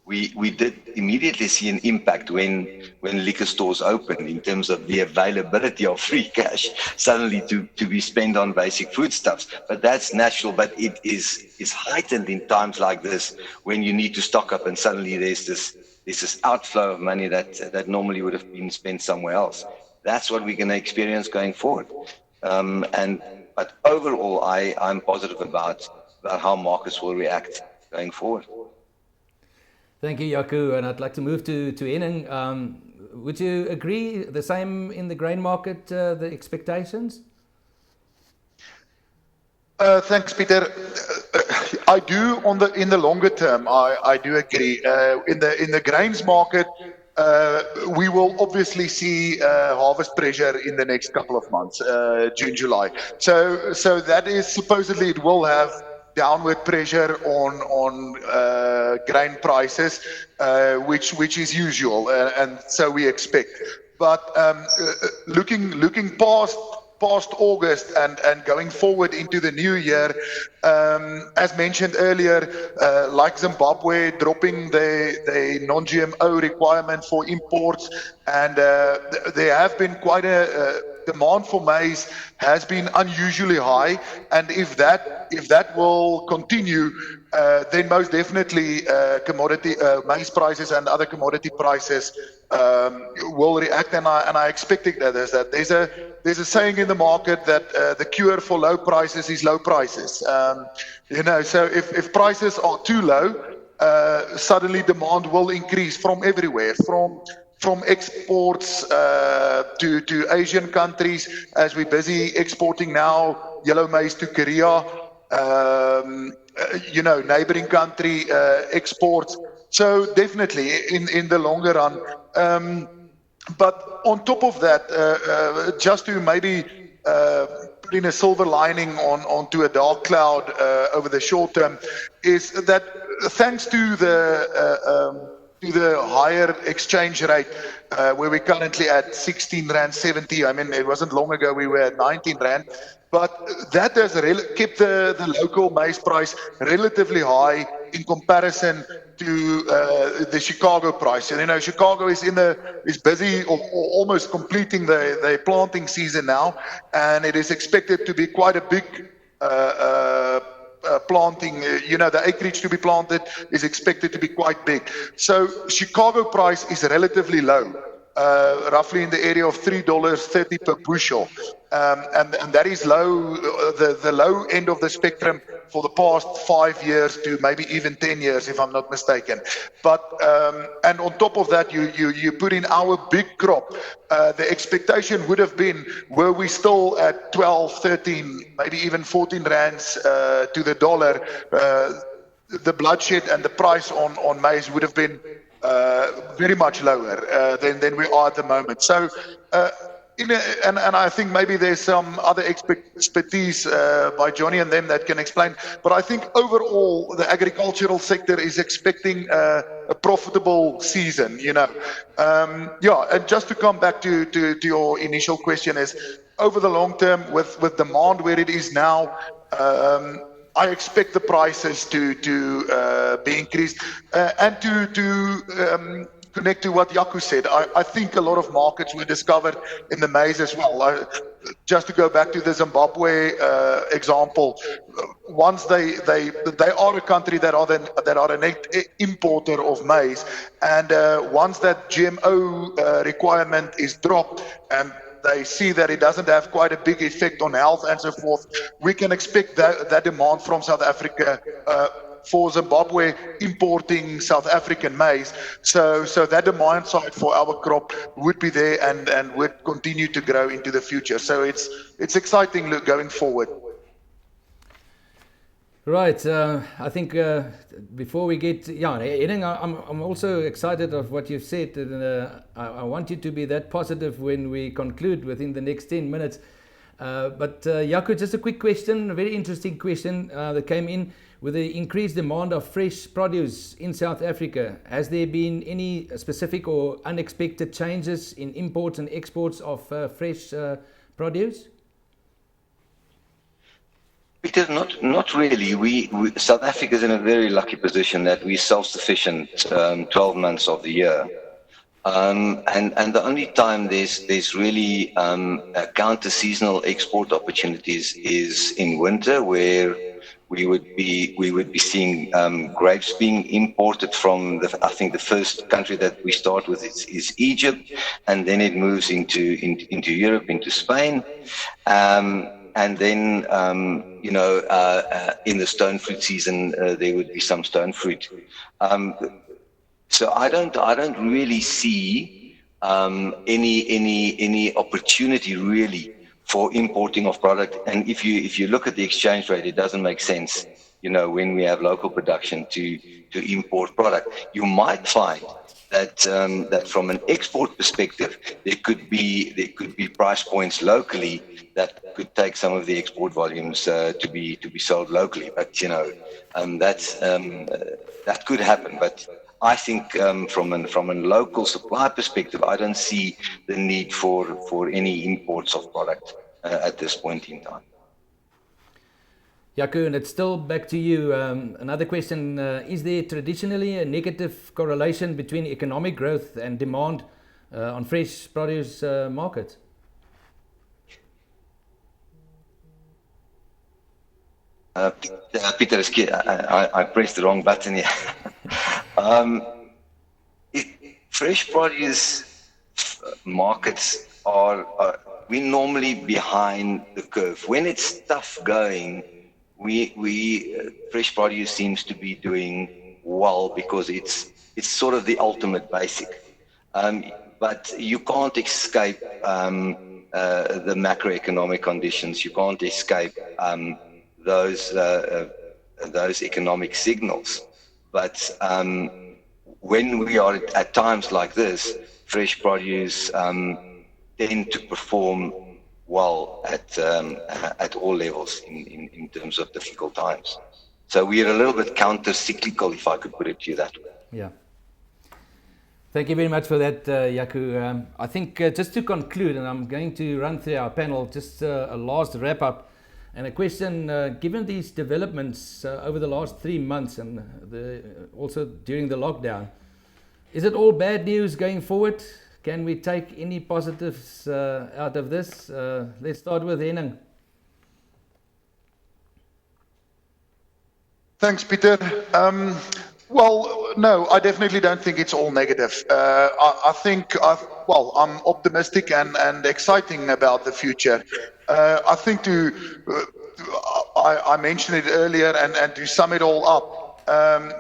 we did immediately see an impact when liquor stores opened in terms of the availability of free cash suddenly to be spent on basic foodstuffs. But that's natural, but it is heightened in times like this when you need to stock up and suddenly there's this outflow of money that normally would have been spent somewhere else. That's what we're going to experience going forward. But overall, I'm positive about how markets will react going forward. Thank you, Jaco. And I'd like to move to Henning. Would you agree the same in the grain market, the expectations? Thanks, Peter. I do in the longer term. I do agree. In the grains market, we will obviously see harvest pressure in the next couple of months, June, July. So that is supposedly it will have downward pressure on grain prices, which is usual, and so we expect. But looking past August and going forward into the new year, as mentioned earlier, like Zimbabwe dropping the non-GMO requirement for imports, and there have been quite a demand for maize has been unusually high, and if that will continue, then most definitely commodity maize prices and other commodity prices will react, and I expect that there's a saying in the market that the cure for low prices is low prices. So if prices are too low, suddenly demand will increase from everywhere, from exports to Asian countries, as we're busy exporting now yellow maize to Korea, neighboring country exports. So definitely in the longer run. But on top of that, just to maybe put in a silver lining onto a dark cloud over the short term, is that thanks to the higher exchange rate, where we're currently at 16 Rand 70. I mean, it wasn't long ago we were at 19 Rand, but that has kept the local maize price relatively high in comparison to the Chicago price. And Chicago is busy or almost completing the planting season now, and it is expected to be quite a big planting. The acreage to be planted is expected to be quite big. So Chicago price is relatively low, roughly in the area of $3.30 per bushel, and that is low, the low end of the spectrum for the past 5 years to maybe even 10 years, if I'm not mistaken. But and on top of that, you put in our big crop. The expectation would have been, were we still at 12, 13, maybe even 14 rands to the dollar, the bloodshed and the price on maize would have been very much lower than we are at the moment. So, and I think maybe there's some other expertise by Johnny and them that can explain. But I think overall the agricultural sector is expecting a profitable season. And just to come back to your initial question, is over the long term with demand where it is now. I expect the prices to be increased, and to connect to what Jaco said. I think a lot of markets were discovered in the maize as well. Just to go back to the Zimbabwe example, once they are a country that are a net importer of maize, and once that GMO requirement is dropped and they see that it doesn't have quite a big effect on health and so forth, we can expect that demand from South Africa for Zimbabwe importing South African maize. So that demand side for our crop would be there and would continue to grow into the future. So it's exciting going forward. Right, I think before we get, Henning, I'm also excited of what you've said, and I want you to be that positive when we conclude within the next 10 minutes. But Jaco, just a quick question, a very interesting question that came in. With the increased demand of fresh produce in South Africa, has there been any specific or unexpected changes in imports and exports of fresh produce? Peter, not really. We South Africa is in a very lucky position that we're self-sufficient 12 months of the year. And the only time there's really counter-seasonal export opportunities is in winter, where we would be seeing grapes being imported from I think the first country that we start with is Egypt, and then it moves into Europe, into Spain, and then in the stone fruit season there would be some stone fruit. So I don't really see any opportunity really for importing of product. And if you look at the exchange rate, it doesn't make sense, when we have local production to import product. You might find that from an export perspective, there could be price points locally that could take some of the export volumes to be sold locally. But that could happen. But I think from a local supply perspective, I don't see the need for any imports of product at this point in time. Jaco, and it's still back to you. Another question, is there traditionally a negative correlation between economic growth and demand on fresh produce markets? Peter, I pressed the wrong button here. Fresh produce markets are we normally behind the curve. When it's tough going, fresh produce seems to be doing well because it's sort of the ultimate basic. But you can't escape the macroeconomic conditions. You can't escape those economic signals. But when we are at times like this, fresh produce tend to perform well at all levels in terms of difficult times. So we are a little bit counter-cyclical, if I could put it to you that way. Yeah. Thank you very much for that, Jaco. I think just to conclude, and I'm going to run through our panel, just a last wrap-up. And a question, given these developments over the last 3 months and also during the lockdown, is it all bad news going forward? Can we take any positives out of this? Let's start with Henning. Thanks, Peter. Well, no, I definitely don't think it's all negative. I think, I'm optimistic and exciting about the future. I think I mentioned it earlier, and to sum it all up, a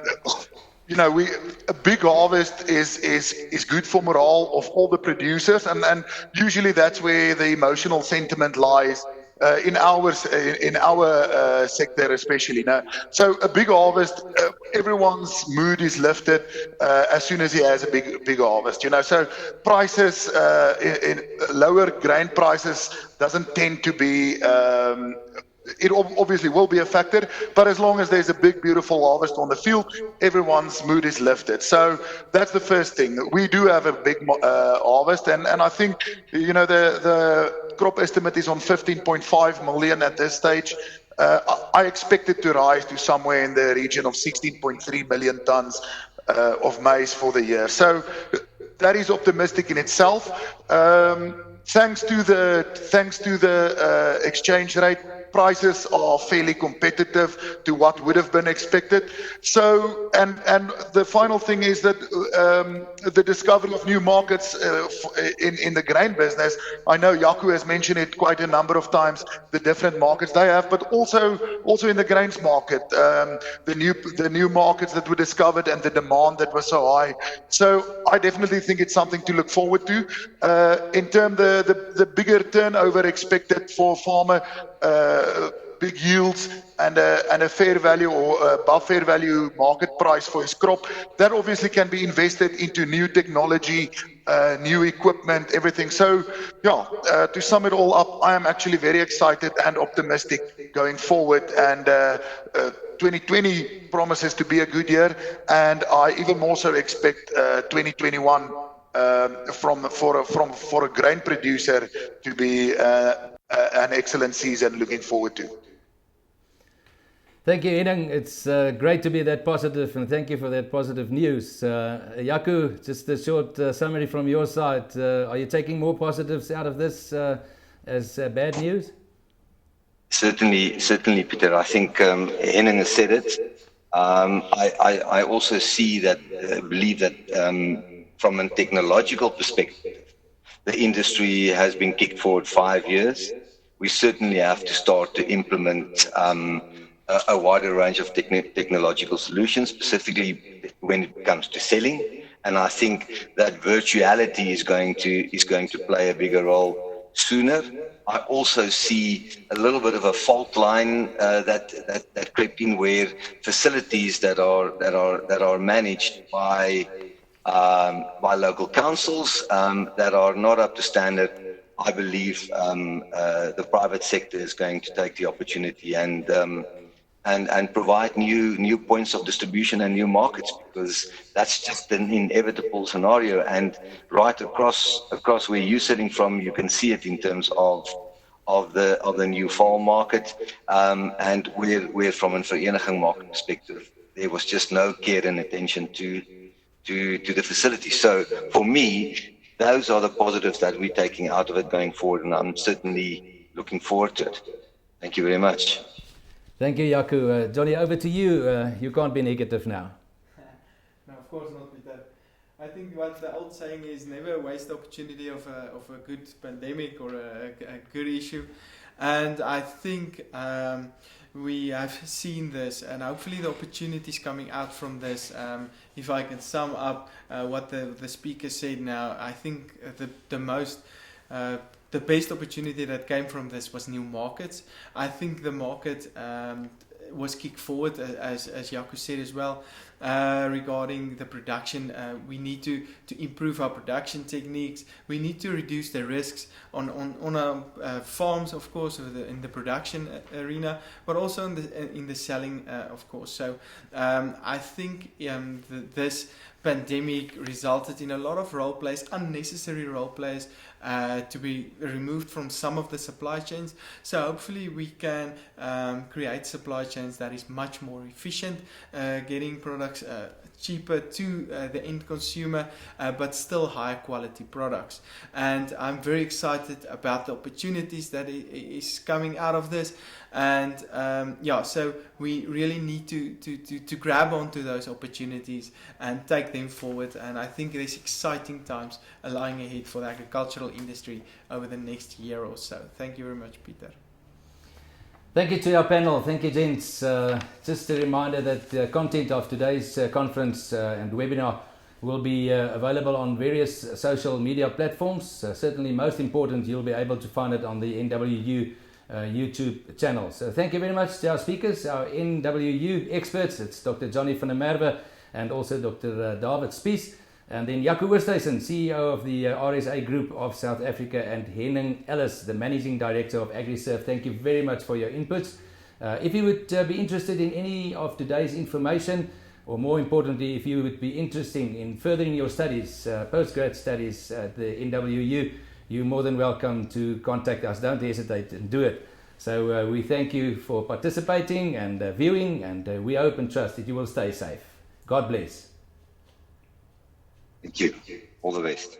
big harvest is good for morale of all the producers, and usually that's where the emotional sentiment lies. In our sector especially. So a big harvest, everyone's mood is lifted as soon as he has a big harvest. So prices, in lower grain prices doesn't tend to be. It obviously will be a factor, but as long as there's a big, beautiful harvest on the field, everyone's mood is lifted. So that's the first thing. We do have a big harvest, and I think the crop estimate is on 15.5 million at this stage. I expect it to rise to somewhere in the region of 16.3 million tons of maize for the year. So that is optimistic in itself. Thanks to the exchange rate, prices are fairly competitive to what would have been expected. So, and the final thing is that the discovery of new markets in the grain business. I know Jaco has mentioned it quite a number of times, the different markets they have, but also in the grains market, the new markets that were discovered and the demand that was so high. So I definitely think it's something to look forward to. In terms the bigger turnover expected for farmer. Big yields and a fair value or above fair value market price for his crop, that obviously can be invested into new technology, new equipment, everything. So, to sum it all up, I am actually very excited and optimistic going forward. And 2020 promises to be a good year, and I even more so expect 2021 for a grain producer to be an excellent season looking forward to. Thank you, Henning. It's great to be that positive, and thank you for that positive news. Jaco, just a short summary from your side. Are you taking more positives out of this as bad news? Certainly, Peter. I think Henning has said it. I also see that, believe that from a technological perspective, the industry has been kicked forward 5 years. We certainly have to start to implement a wider range of technological solutions, specifically when it comes to selling. And I think that virtuality is going to play a bigger role sooner. I also see a little bit of a fault line that crept in, where facilities that are managed by local councils that are not up to standard. I believe the private sector is going to take the opportunity and provide new points of distribution and new markets, because that's just an inevitable scenario. And right across where you're sitting from, you can see it in terms of the new farm market, and where from a vereniging market perspective, there was just no care and attention to the facility. So for me, those are the positives that we're taking out of it going forward, and I'm certainly looking forward to it. Thank you very much. Thank you, Jaco. Johnny, over to you. You can't be negative now. No, of course not, Peter. I think what the old saying is, never waste the opportunity of a good pandemic or a good issue. And I think we have seen this, and hopefully the opportunities coming out from this, if I can sum up what the speaker said now, I think the best opportunity that came from this was new markets. I think the market was kicked forward, as Jaco said as well, regarding the production. We need to improve our production techniques. We need to reduce the risks on our farms, of course, in the production arena, but also in the selling, of course. So I think this pandemic resulted in a lot of role plays, unnecessary role plays, to be removed from some of the supply chains. So hopefully we can create supply chains that is much more efficient, getting products cheaper to the end consumer, but still high quality products. And I'm very excited about the opportunities that is coming out of this. And so we really need to grab onto those opportunities and take them forward. And I think there's exciting times lying ahead for the agricultural industry over the next year or so. Thank you very much, Peter. Thank you to our panel. Thank you, gents. Just a reminder that the content of today's conference and webinar will be available on various social media platforms. Certainly most important, you'll be able to find it on the NWU YouTube channel. So thank you very much to our speakers, our NWU experts. It's Dr. Johnny van der Merwe and also Dr. David Spies. And then Jaco Oosthuizen, CEO of the RSA Group of South Africa, and Henning Ellis, the Managing Director of AgriServe. Thank you very much for your inputs. If you would be interested in any of today's information, or more importantly, if you would be interested in furthering your studies, postgrad studies at the NWU, you're more than welcome to contact us. Don't hesitate and do it. So we thank you for participating and viewing, and we hope and trust that you will stay safe. God bless. Thank you. All the best.